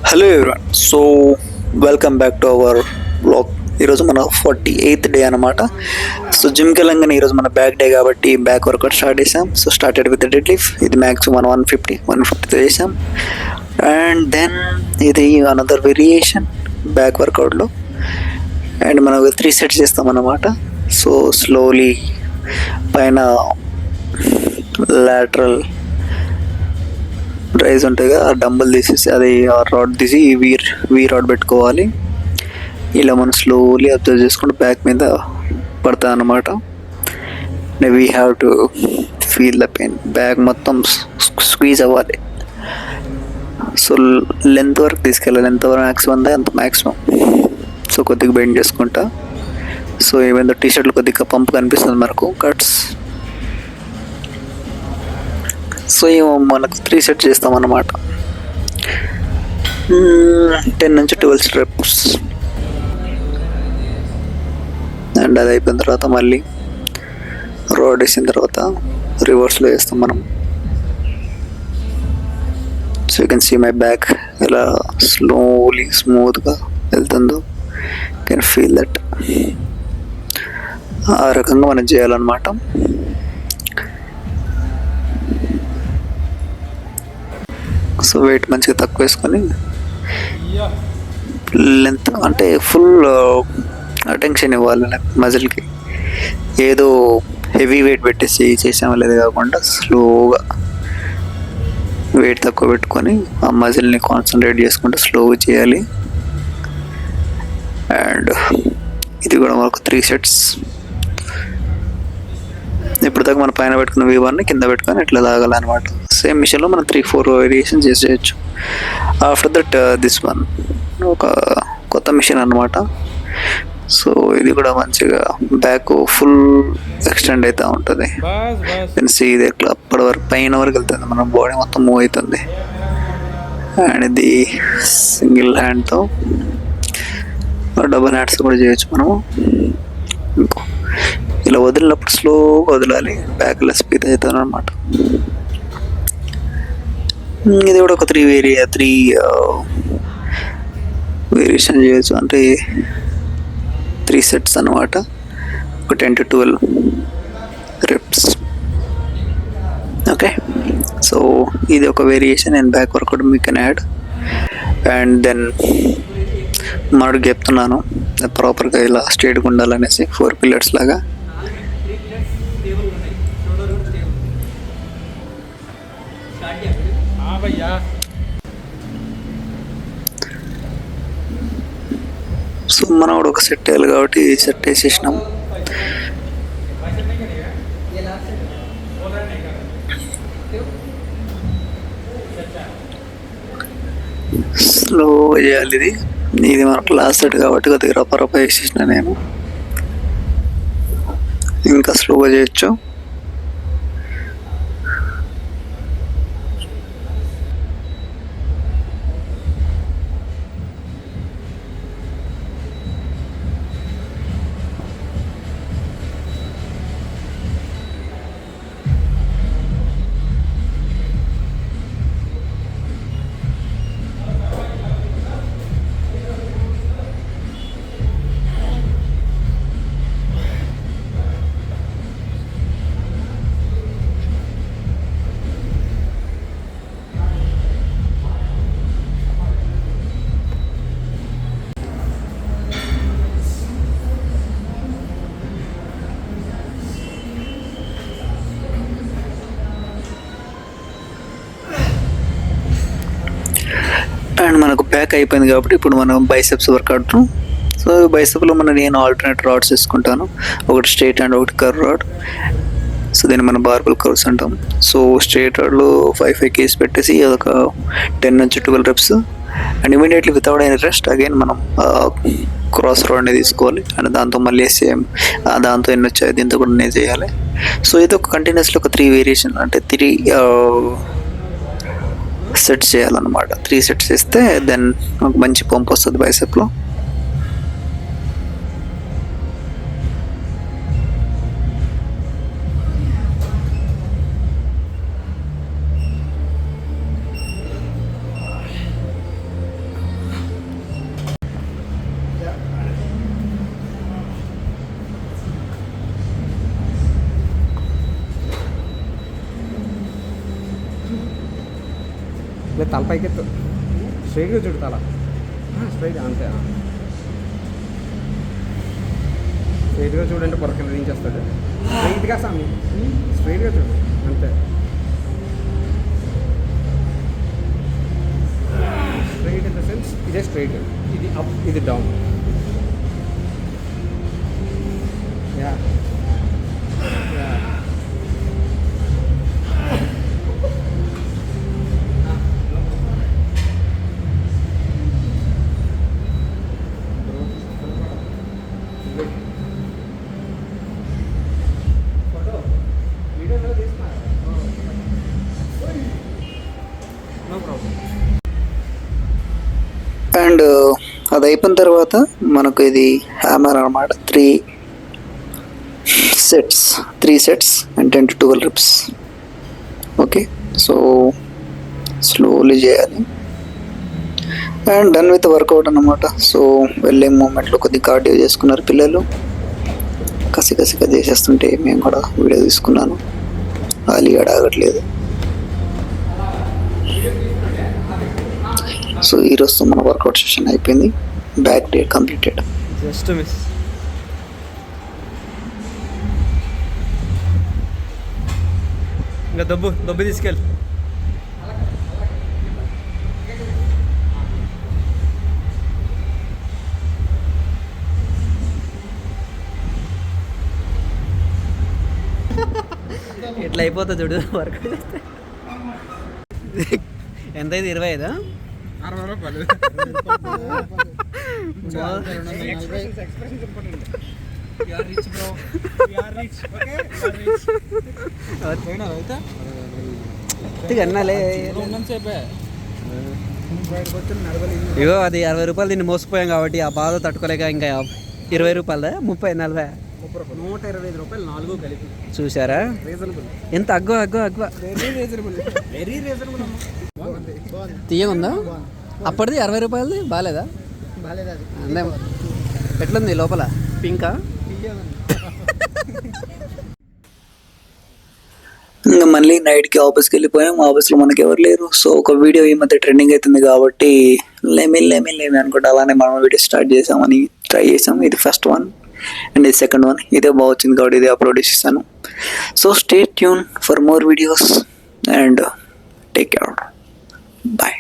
Hello everyone. So welcome back to our blog. ఈరోజు మన 48th day అనమాట. So జిమ్కి వెళ్ళంగానే ఈరోజు మన బ్యాక్ డే కాబట్టి బ్యాక్ వర్కౌట్ స్టార్ట్ చేసాం. So started with dead lift. ఇది మ్యాక్సిమం మనం 150తో చేసాం. అండ్ దెన్ ఇది అనదర్ వేరియేషన్ బ్యాక్ వర్కౌట్లో. అండ్ మనం 3 సెట్స్ చేస్తాం అన్నమాట. సో స్లోలీ పైన లాటరల్ రైజ్ ఉంటుంది కదా, ఆ డంబుల్ తీసేసి అది ఆ రాడ్ తీసి వీ రాడ్ పెట్టుకోవాలి. ఇలా మనం స్లోలీ అబ్జర్వ్ చేసుకుంటూ బ్యాక్ మీద పడతా అన్నమాట. We have to feel the pain. Back మొత్తం స్క్వీజ్ అవ్వాలి. సో లెంత్ వరకు తీసుకెళ్ళాలి. ఎంత వరకు మ్యాక్సిమం ఉందా అంత మ్యాక్సిమం. సో కొద్దిగా బెండ్ చేసుకుంటా. సో ఏమైందో టీ షర్ట్లు కొద్దిగా పంప్ కనిపిస్తుంది మనకు కట్స్. సో మనకు 3 సెట్స్ చేస్తాం అన్నమాట. 10 నుంచి 12 స్టెప్స్. అండ్ అది అయిపోయిన తర్వాత మళ్ళీ రోడ్ వేసిన తర్వాత రివర్స్లో వేస్తాం మనం. So you can see my back ఎలా స్లోలీ స్మూత్గా వెళ్తుందో. Can feel that. ఆ రకంగా మనం చేయాలన్నమాట. సో వెయిట్ మంచిగా తక్కువ వేసుకొని లెంత్ అంటే ఫుల్ అటెన్షన్ ఇవ్వాలి మజిల్కి. ఏదో హెవీ వెయిట్ పెట్టేసి చేసామో లేదు కాకుండా స్లోగా వెయిట్ తక్కువ పెట్టుకొని ఆ మజిల్ని కాన్సన్ట్రేట్ చేసుకుంటూ స్లోగా చేయాలి. అండ్ ఇది కూడా మనకు 3 సెట్స్. ఇప్పుడు దాకా మనం పైన పెట్టుకున్న V1ని కింద పెట్టుకొని ఇట్లా తాగాలన్నమాట. సేమ్ మిషన్లో మనం 3-4 వేరియేషన్ చేసేయచ్చు. ఆఫ్టర్ దట్ దిస్ వన్ ఒక కొత్త మిషన్ అనమాట. సో ఇది కూడా మంచిగా బ్యాక్ ఫుల్ ఎక్స్టెండ్ అవుతూ ఉంటుంది. ఇది ఎట్లా అప్పటి వరకు పైన వరకు వెళ్తుంది, మన బాడీ మొత్తం మూవ్ అవుతుంది. అండ్ ఇది సింగిల్ హ్యాండ్తో డబుల్ హ్యాండ్స్ కూడా చేయొచ్చు మనము. ఇలా వదిలినప్పుడు స్లోగా వదలాలి, బ్యాక్ ఇలా స్పీడ్ అవుతాను అనమాట. ఇది కూడా ఒక 3 వేరియేషన్ చేయొచ్చు. అంటే 3 సెట్స్ అనమాట. ఒక 10 to 12 reps. ఓకే. సో ఇది ఒక వేరియేషన్ అండ్ బ్యాక్ వర్కౌట్ మీ కెన్ యాడ్. అండ్ దెన్ మనకు చెప్తున్నాను ప్రాపర్గా ఇలా స్ట్రేట్గా ఉండాలనేసి 4 పిల్లర్స్ లాగా. సో మనం కూడా ఒక సెట్ వేయాలి కాబట్టి సెట్ వేసేసినాం. స్లోగా చేయాలి. ఇది మనకు లాస్ట్ సెట్ కాబట్టి కొద్దిగా రప్ప వేసేసిన నేను. ఇంకా స్లోగా చేయొచ్చు. అండ్ మనకు బ్యాక్ అయిపోయింది కాబట్టి ఇప్పుడు మనం బైసెప్స్ వర్కౌట్. సో బైసెప్లో నేను ఆల్టర్నేట్ రాడ్స్ తీసుకుంటాను. ఒకటి స్ట్రైట్ అండ్ ఒకటి కర్వ్ రాడ్. సో దీన్ని మనం బార్బల్ కర్వ్స్ అంటాం. సో స్ట్రైట్ రాడ్లో 5 kgs పెట్టేసి అదొక 10 నుంచి 12 reps. And immediately without any rest again మనం క్రాస్ రాడ్ని తీసుకోవాలి. అండ్ దాంతో మళ్ళీ సేమ్ దాంతో ఎన్ని వచ్చాయి దీంతో కూడా నేను చేయాలి. సో ఇది ఒక కంటిన్యూస్లో ఒక 3 వేరియేషన్ అంటే 3 సెట్స్ చేయాలన్నమాట. 3 సెట్స్ చేస్తే దెన్ మంచి పంప్ వస్తుంది బైసెప్లో. లేదు తల పైకి ఎత్తు, స్ట్రైట్గా చూడు తల, స్ట్రైట్ అంతే, స్ట్రైట్గా చూడంటే పొర కింద దించేస్తాడు. స్ట్రైట్గా సామి, స్ట్రైట్గా చూడు అంతే. స్ట్రైట్ ఇన్ ద సెన్స్ ఇదే స్ట్రైట్, ఇది అప్, ఇది డౌన్. యా అండ్ అది అయిపోయిన తర్వాత మనకు ఇది హ్యామర్ అనమాట. 3 sets and 10 to 12 reps. Okay, so slowly చేయాలి. అండ్ డన్ విత్ వర్కౌట్ అనమాట. సో వెళ్ళే మూమెంట్లో కొద్దిగా కార్డియో చేసుకున్నారు పిల్లలు. కసిగా చేసేస్తుంటే మేము కూడా వీడియో తీసుకున్నాను. అలీగాడు ఆగట్లేదు. సో ఈరోజుతో మన వర్కౌట్ సెషన్ అయిపోయింది. Back day completed. Just miss. ఇంకా దబ్బు తీసుకెళ్ళి. ఎట్లా అయిపోతుంది చూడు వర్కౌట్ చేస్తే. ఎంత ఇది? 25? 60 రూపాయలు. ఇగో అది 60 రూపాయలు దీన్ని మోసపోయాం కాబట్టి ఆ బాధ తట్టుకోలేక ఇంకా 20 రూపాయలదా? 30, 40, 125 రూపాయలు 4 కలిపి. చూసారా ఎంత అగ్గు తీయగుందా? అప్పటిది 60 రూపాయలది బాగాలేదా? అందే. ఎట్లుంది లోపల? పింకా? ఇంకా మళ్ళీ నైట్కి ఆఫీస్కి వెళ్ళిపోయాం. ఆఫీస్లో మనకి ఎవరు లేరు. సో ఒక వీడియో ఈ మధ్య ట్రెండింగ్ అవుతుంది కాబట్టి లేమి అనుకుంటా అలానే మనం వీడియో స్టార్ట్ చేసామని ట్రై చేసాం. ఇది ఫస్ట్ వన్ అండ్ ఇది సెకండ్ వన్. ఇదే బాగా వచ్చింది కాబట్టి ఇదే అప్లోడ్ చేసేసాను. So stay tune for more videos and take care. Bye.